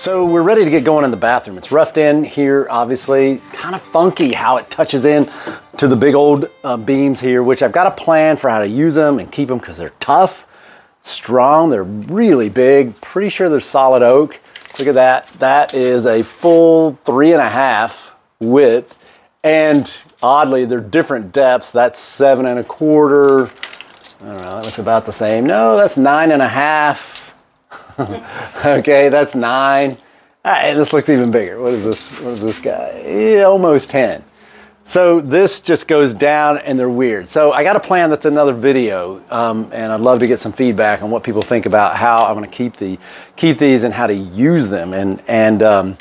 So we're ready to get going in the bathroom. It's roughed in here, obviously. Kind of funky how it touches in to the big old beams here, which I've got a plan for how to use them and keep them because they're tough, strong, they're really big. Pretty sure they're solid oak. Look at that. That is a full 3.5 width. And oddly, they're different depths. That's 7 1/4. I don't know, that looks about the same. No, that's 9.5. Okay, that's 9. This looks even bigger. What is this? What is this guy? Yeah, almost 10. So this just goes down and they're weird. So I got a plan that's another video, and I'd love to get some feedback on what people think about how I'm going to keep these and how to use them and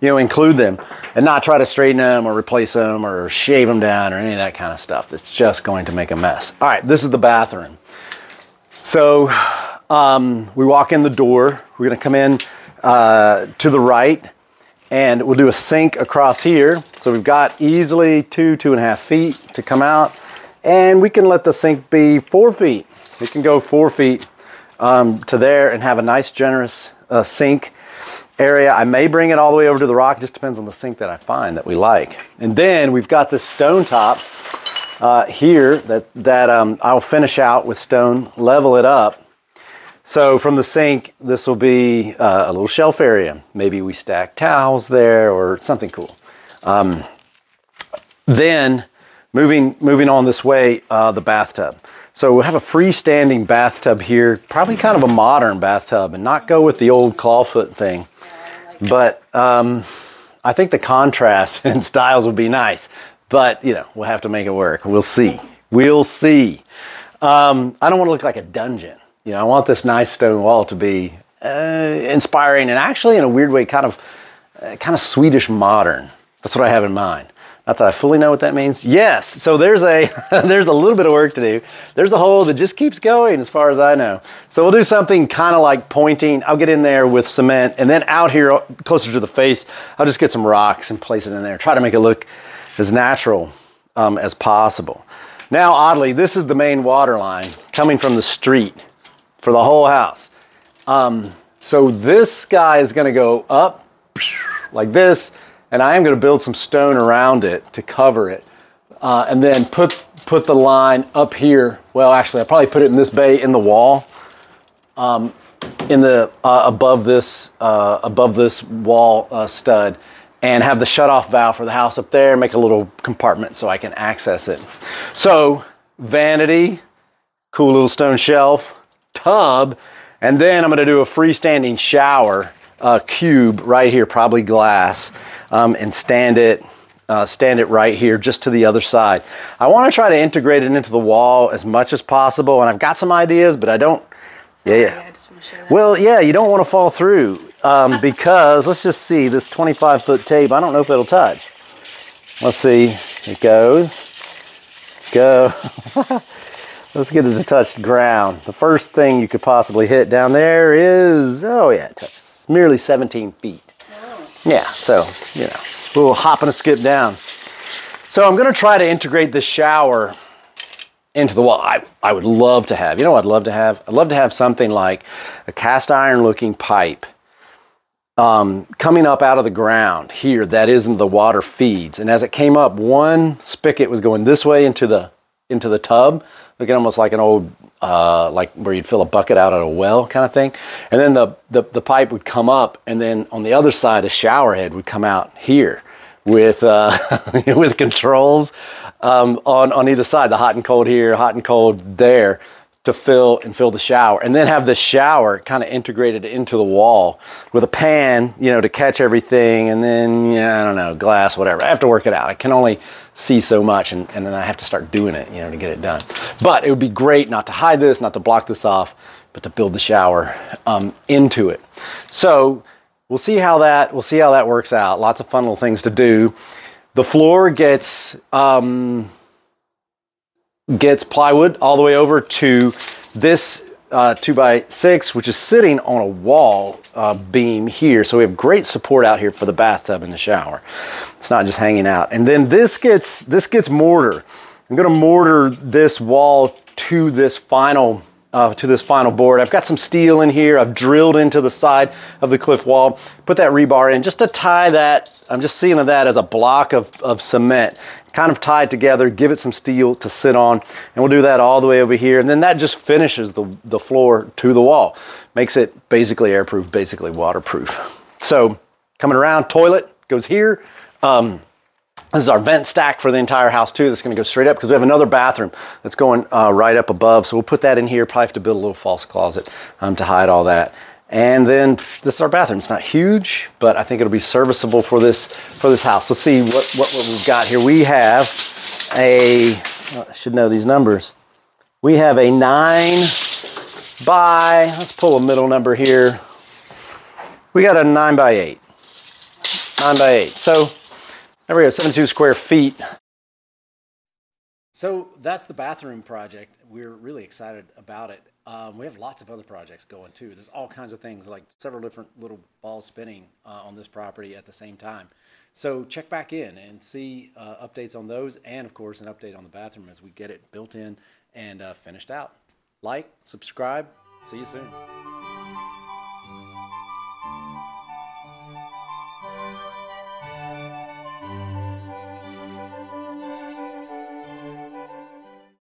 you know, include them and not try to straighten them or replace them or shave them down or any of that kind of stuff. It's just going to make a mess. All right, this is the bathroom. So we walk in the door. We're going to come in to the right, and we'll do a sink across here. So we've got easily 2.5 feet to come out, and we can let the sink be 4 feet. We can go 4 feet to there and have a nice generous sink area. I may bring it all the way over to the rock. It just depends on the sink that I find that we like. And then we've got this stone top here that I'll finish out with stone, level it up. So from the sink, this will be a little shelf area. Maybe we stack towels there or something cool. Then moving on this way, the bathtub. So we'll have a freestanding bathtub here, probably kind of a modern bathtub, and not go with the old clawfoot thing. But I think the contrast and styles would be nice. But, you know, we'll have to make it work. We'll see. We'll see. I don't want to look like a dungeon. You know, I want this nice stone wall to be inspiring and actually, in a weird way, kind of Swedish modern. That's what I have in mind. Not that I fully know what that means. Yes, so there's there's a little bit of work to do. There's a hole that just keeps going as far as I know. So we'll do something kind of like pointing. I'll get in there with cement, and then out here closer to the face, I'll just get some rocks and place it in there. Try to make it look as natural as possible. Now, oddly, this is the main water line coming from the street for the whole house. So this guy is gonna go up like this, and I am gonna build some stone around it to cover it, and then put the line up here. Well, actually, I'll probably put it in this bay in the wall, in the above this wall stud, and have the shutoff valve for the house up there. Make a little compartment so I can access it. So vanity, cool little stone shelf, tub, and then I'm going to do a freestanding shower cube right here, probably glass, and stand it right here just to the other side. I want to try to integrate it into the wall as much as possible, and I've got some ideas, but I don't. Sorry, yeah. I just want to show that. Well, yeah, you don't want to fall through because let's just see this 25-foot tape. I don't know if it'll touch. Let's see. It goes. Go. Let's get it to touch ground. The first thing you could possibly hit down there is, oh yeah, it touches. It's merely 17 feet. Oh. Yeah, so, you know, a little hop and a skip down. So I'm gonna try to integrate this shower into the wall. I would love to have, you know what I'd love to have? I'd love to have something like a cast iron looking pipe coming up out of the ground here that isn't the water feeds. And as it came up, one spigot was going this way into the tub, looking almost like an old, like where you'd fill a bucket out at a well kind of thing. And then the pipe would come up, and then on the other side, a shower head would come out here with with controls on either side, the hot and cold here, hot and cold there, to fill the shower, and then have the shower kind of integrated into the wall with a pan, you know, to catch everything, and then, yeah, I don't know, glass, whatever. I have to work it out. I can only see so much, and then I have to start doing it, you know, to get it done. But it would be great not to hide this, not to block this off, but to build the shower into it. So we'll see how that works out. Lots of fun little things to do. The floor gets plywood all the way over to this 2x6, which is sitting on a wall beam here. So we have great support out here for the bathtub and the shower. It's not just hanging out. And then this gets mortar. I'm gonna mortar this wall to this final to this final board. I've got some steel in here. I've drilled into the side of the cliff wall, put that rebar in just to tie that. I'm just seeing that as a block of cement, kind of tied together, give it some steel to sit on. And we'll do that all the way over here. And then that just finishes the floor to the wall. Makes it basically airproof, basically waterproof. So coming around, toilet goes here. This is our vent stack for the entire house too. That's going to go straight up because we have another bathroom that's going right up above. So we'll put that in here. Probably have to build a little false closet to hide all that. And then this is our bathroom. It's not huge, but I think it'll be serviceable for this house. Let's see what we've got here. We have I should know these numbers. We have a 9 by, let's pull a middle number here. We got a 9 by 8. 9 by 8. So there we go, 72 square feet. So that's the bathroom project. We're really excited about it. We have lots of other projects going too. There's all kinds of things, like several different little balls spinning on this property at the same time. So check back in and see updates on those, and of course an update on the bathroom as we get it built in and finished out. Like, subscribe, see you soon.